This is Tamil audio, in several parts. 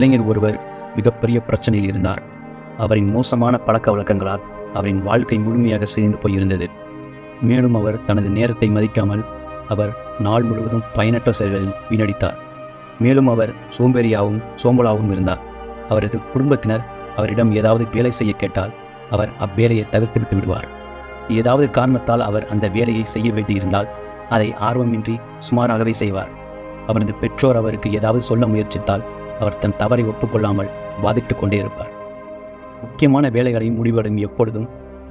இளைஞர் ஒருவர் மிகப்பெரிய பிரச்சனையில் இருந்தார். அவரின் மோசமான பழக்க வழக்கங்களால் அவரின் வாழ்க்கை முழுமையாக சிதைந்து போயிருந்தது. மேலும் அவர் தனது நேரத்தை மதிக்காமல் அவர் நாள் முழுவதும் பயனற்ற செயல்களில் வீணடித்தார். மேலும் அவர் சோம்பலாகவும் இருந்தார். அவரது குடும்பத்தினர் அவரிடம் ஏதாவது வேலை செய்ய கேட்டால் அவர் அவ்வேலையை தவிர்த்துவிட்டு விடுவார். ஏதாவது காரணத்தால் அவர் அந்த வேலையை செய்ய வேண்டியிருந்தால் அதை ஆர்வமின்றி சுமாராகவே செய்வார். அவரது பெற்றோர் அவருக்கு ஏதாவது சொல்ல முயற்சித்தால் அவர் தன் தவறை ஒப்புக்கொள்ளாமல் வாதிட்டு கொண்டே இருப்பார். முக்கியமான வேலைகளை முடிவடையும் எப்பொழுதும்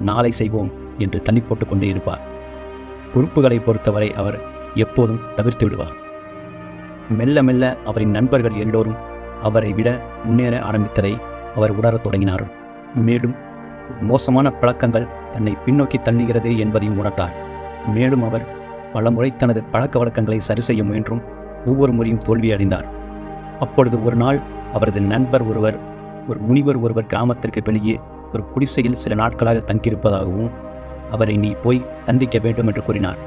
நாளை செய்வோம் என்று தள்ளி போட்டுக் கொண்டே இருப்பார். பொறுப்புகளை பொறுத்தவரை அவர் எப்போதும் தவிர்த்து விடுவார். மெல்ல மெல்ல அவரின் நண்பர்கள் எல்லோரும் அவரை விட முன்னேற ஆரம்பித்ததை அவர் உணரத் தொடங்கினார். மேலும் மோசமான பழக்கங்கள் தன்னை பின்னோக்கி தள்ளுகிறது என்பதையும் உணர்ந்தார். மேலும் அவர் பலமுறை தனது பழக்க வழக்கங்களை சரி செய்ய முயன்றும் ஒவ்வொரு முறையும் தோல்வியடைந்தார். அப்பொழுது ஒரு நாள் அவரது நண்பர் ஒரு முனிவர் ஒருவர் கிராமத்திற்கு வெளியே ஒரு குடிசையில் சில நாட்களாக தங்கியிருப்பதாகவும் அவரை நீ போய் சந்திக்க வேண்டும் என்று கூறினார்.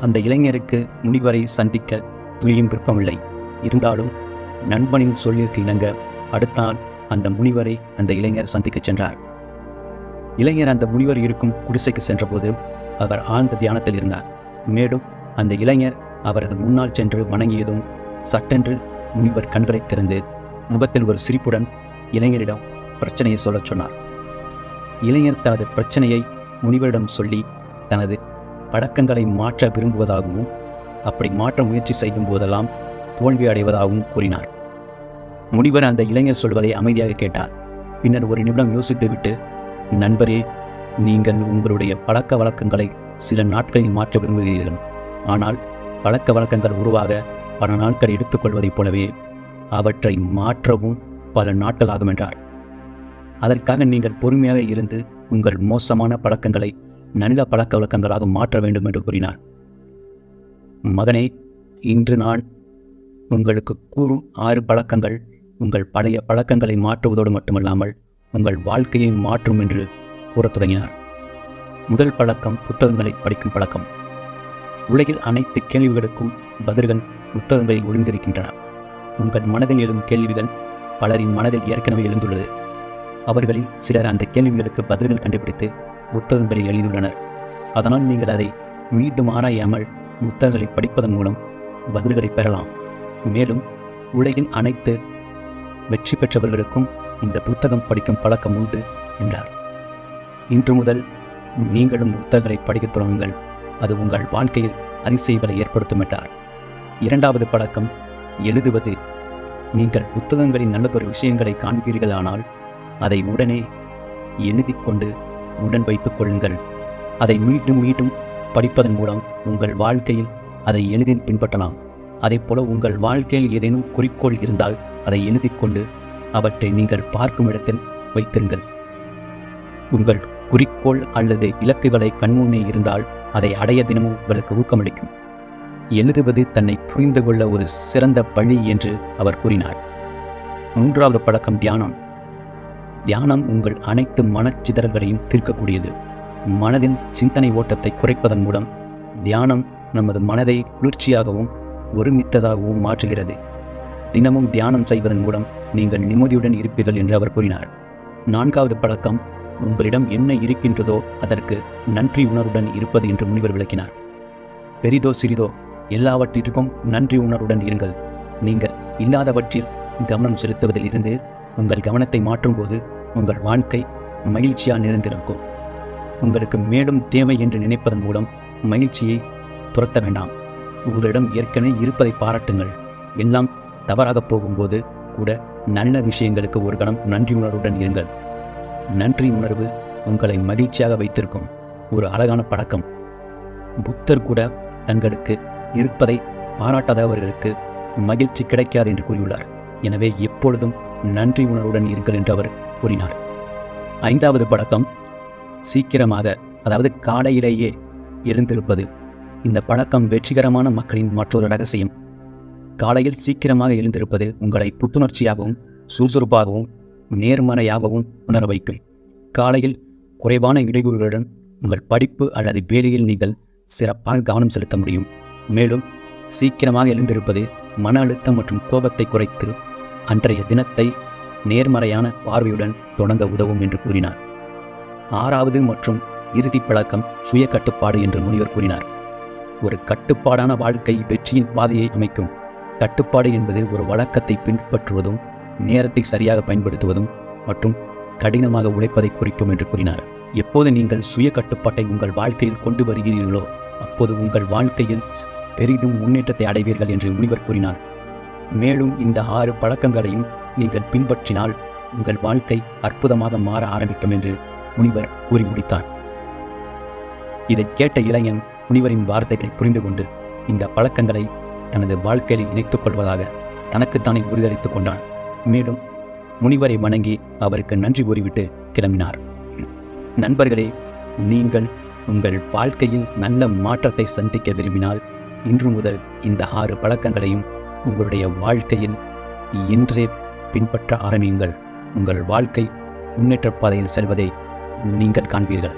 அந்த இளைஞருக்கு முனிவரை சந்திக்க துளியும் விருப்பமில்லை. இருந்தாலும் நண்பனின் சொல்லிற்கு இணங்க அடுத்த நாள் அந்த முனிவரை அந்த இளைஞர் சந்திக்கச் சென்றார். இளைஞர் அந்த முனிவர் இருக்கும் குடிசைக்கு சென்றபோது அவர் ஆழ்ந்த தியானத்தில் இருந்தார். மேலும் அந்த இளைஞர் அவரது முன்னால் சென்று வணங்கியதும் சட்டென்று முனிவர் கண்களை திறந்து முகத்தில் ஒரு சிரிப்புடன் இளைஞரிடம் பிரச்சனையை சொல்லச் சொன்னார். இளைஞர் தனது பிரச்சனையை முனிவரிடம் சொல்லி தனது பழக்கங்களை மாற்ற விரும்புவதாகவும் அப்படி மாற்ற முயற்சி செய்யும் போதெல்லாம் தோல்வி அடைவதாகவும் கூறினார். முனிவர் அந்த இளைஞர் சொல்வதை அமைதியாக கேட்டார். பின்னர் ஒரு நிமிடம் யோசித்துவிட்டு, நண்பரே, நீங்கள் உங்களுடைய பழக்க வழக்கங்களை சில நாட்களில் மாற்ற விரும்புகிறீர்கள். ஆனால் பழக்க வழக்கங்கள் உருவாக பல நாட்கள் எடுத்துக்கொள்வதைப் போலவே அவற்றை மாற்றவும் பல நாட்கள் ஆகும் என்றார். அதற்காக நீங்கள் பொறுமையாக இருந்து உங்கள் மோசமான பழக்கங்களை நல்ல பழக்க வழக்கங்களாக மாற்ற வேண்டும் என்று கூறினார். மகனே, இன்று நான் உங்களுக்கு கூறும் 6 பழக்கங்கள் உங்கள் பழைய பழக்கங்களை மாற்றுவதோடு மட்டுமல்லாமல் உங்கள் வாழ்க்கையை மாற்றும் என்று கூறத் தொடங்கினார். முதல் பழக்கம் புத்தகங்களை படிக்கும் பழக்கம். உலகில் அனைத்து கேள்விகளுக்கும் பதில்கள் புத்தகங்களில் ஒளிந்திருக்கின்றன. உங்கள் மனதில் எழும் கேள்விகள் பலரின் மனதில் ஏற்கனவே எழுந்துள்ளது. அவர்களில் சிலர் அந்த கேள்விகளுக்கு பதில்கள் கண்டுபிடித்து புத்தகங்களில் எழுதியுள்ளனர். அதனால் நீங்கள் அதை மீண்டும் ஆராயாமல் புத்தகங்களை படிப்பதன் மூலம் பதில்களை பெறலாம். மேலும் உலகின் அனைத்து வெற்றி பெற்றவர்களுக்கும் இந்த புத்தகம் படிக்கும் பழக்கம் உண்டு என்றார். இன்று முதல் நீங்களும் புத்தகங்களை படிக்கத் தொடங்குங்கள். அது உங்கள் வாழ்க்கையில் அதிசயங்களை ஏற்படுத்தும் என்றார். இரண்டாவது பழக்கம் எழுதுவது. நீங்கள் புத்தகங்களின் நல்லதொரு விஷயங்களை காண்பீர்களானால் அதை உடனே எழுதி கொண்டு உடன் வைத்துக் கொள்ளுங்கள். அதை மீண்டும் மீண்டும் படிப்பதன் மூலம் உங்கள் வாழ்க்கையில் அதை எளிதில் பின்பற்றலாம். அதேபோல உங்கள் வாழ்க்கையில் ஏதேனும் குறிக்கோள் இருந்தால் அதை எழுதி கொண்டு அவற்றை நீங்கள் பார்க்கும் இடத்தில் வைத்திருங்கள். உங்கள் குறிக்கோள் அல்லது இலக்குகளை கண்முன்னே இருந்தால் அதை அடைய தினமும் உங்களுக்கு ஊக்கமளிக்கும். எழுதுவது தன்னை புரிந்து கொள்ள ஒரு சிறந்த வழி என்று அவர் கூறினார். மூன்றாவது பழக்கம் தியானம். தியானம் உங்கள் அனைத்து மனச்சிதறல்களையும் தீர்க்கக்கூடியது. மனதின் சிந்தனை ஓட்டத்தை குறைப்பதன் மூலம் தியானம் நமது மனதை குளிர்ச்சியாகவும் ஒருமித்ததாகவும் மாற்றுகிறது. தினமும் தியானம் செய்வதன் மூலம் நீங்கள் நிம்மதியுடன் இருப்பீர்கள் என்று அவர் கூறினார். நான்காவது பழக்கம் உங்களிடம் என்ன இருக்கின்றதோ அதற்கு நன்றி உணர்வுடன் இருப்பது என்று முனிவர் விளக்கினார். பெரிதோ சிறிதோ எல்லாவற்றிற்கும் நன்றி உணர்வுடன் இருங்கள். நீங்கள் இல்லாதவற்றில் கவனம் செலுத்துவதில் இருந்து உங்கள் கவனத்தை மாற்றும்போது உங்கள் வாழ்க்கை மகிழ்ச்சியாக நிறைந்திருக்கும். உங்களுக்கு மேலும் தேவை என்று நினைப்பதன் மூலம் மகிழ்ச்சியை துரத்த வேண்டாம். உங்களிடம் ஏற்கனவே இருப்பதை பாராட்டுங்கள். எல்லாம் தவறாக போகும்போது கூட நல்ல விஷயங்களுக்கு ஒரு கணம் நன்றி உணர்வுடன் இருங்கள். நன்றி உணர்வு உங்களை மகிழ்ச்சியாக வைத்திருக்கும் ஒரு அழகான பழக்கம். புத்தர் கூட தங்களுக்கு இருப்பதை பாராட்டாதவர்களுக்கு மகிழ்ச்சி கிடைக்காது என்று கூறியுள்ளார். எனவே எப்பொழுதும் நன்றி உணர்வுடன் இருங்கள் என்று அவர் கூறினார். ஐந்தாவது பழக்கம் சீக்கிரமாக, அதாவது காலையிலேயே எழுந்திருப்பது. இந்த பழக்கம் வெற்றிகரமான மக்களின் மற்றொரு ரகசியம். காலையில் சீக்கிரமாக எழுந்திருப்பது உங்களை புத்துணர்ச்சியாகவும் சுறுசுறுப்பாகவும் நேர்மறையாகவும் உணர வைக்கும். காலையில் குறைவான இடையூறுகளுடன் உங்கள் படிப்பு அல்லது வேலையில் நீங்கள் சிறப்பாக கவனம் செலுத்த முடியும். மேலும் சீக்கிரமாக எழுந்திருப்பது மன அழுத்தம் மற்றும் கோபத்தை குறைத்து அன்றைய தினத்தை நேர்மறையான பார்வையுடன் தொடங்க உதவும் என்று கூறினார். 6வது மற்றும் இறுதி பழக்கம் சுய கட்டுப்பாடு என்று முனிவர் கூறினார். ஒரு கட்டுப்பாடான வாழ்க்கை வெற்றியின் பாதையை அமைக்கும். கட்டுப்பாடு என்பது ஒரு வழக்கத்தை பின்பற்றுவதும் நேரத்தை சரியாக பயன்படுத்துவதும் மற்றும் கடினமாக உழைப்பதை குறிக்கும் என்று கூறினார். எப்போது நீங்கள் சுய கட்டுப்பாட்டை உங்கள் வாழ்க்கையில் கொண்டு வருகிறீர்களோ அப்போது உங்கள் வாழ்க்கையில் பெரிதும் முன்னேற்றத்தை அடைவீர்கள் என்று முனிவர் கூறினார். மேலும் இந்த 6 பழக்கங்களையும் நீங்கள் பின்பற்றினால் உங்கள் வாழ்க்கை அற்புதமாக மாற ஆரம்பிக்கும் என்று முனிவர் கூறி முடித்தார். இதை கேட்ட இளைஞன் முனிவரின் வார்த்தைகளை புரிந்து கொண்டு இந்த பழக்கங்களை தனது வாழ்க்கையில் இணைத்துக் கொள்வதாக தனக்குத்தானே உறுதியளித்துக் கொண்டான். மேலும் முனிவரை வணங்கி அவருக்கு நன்றி கூறிவிட்டு கிளம்பினார். நண்பர்களே, நீங்கள் உங்கள் வாழ்க்கையில் நல்ல மாற்றத்தை சந்திக்க விரும்பினால் இன்று முதல் இந்த 6 பழக்கங்களையும் உங்களுடைய வாழ்க்கையில் இன்றே பின்பற்ற ஆரம்பியுங்கள். உங்கள் வாழ்க்கை முன்னேற்ற பாதையில் செல்வதை நீங்கள் காண்பீர்கள்.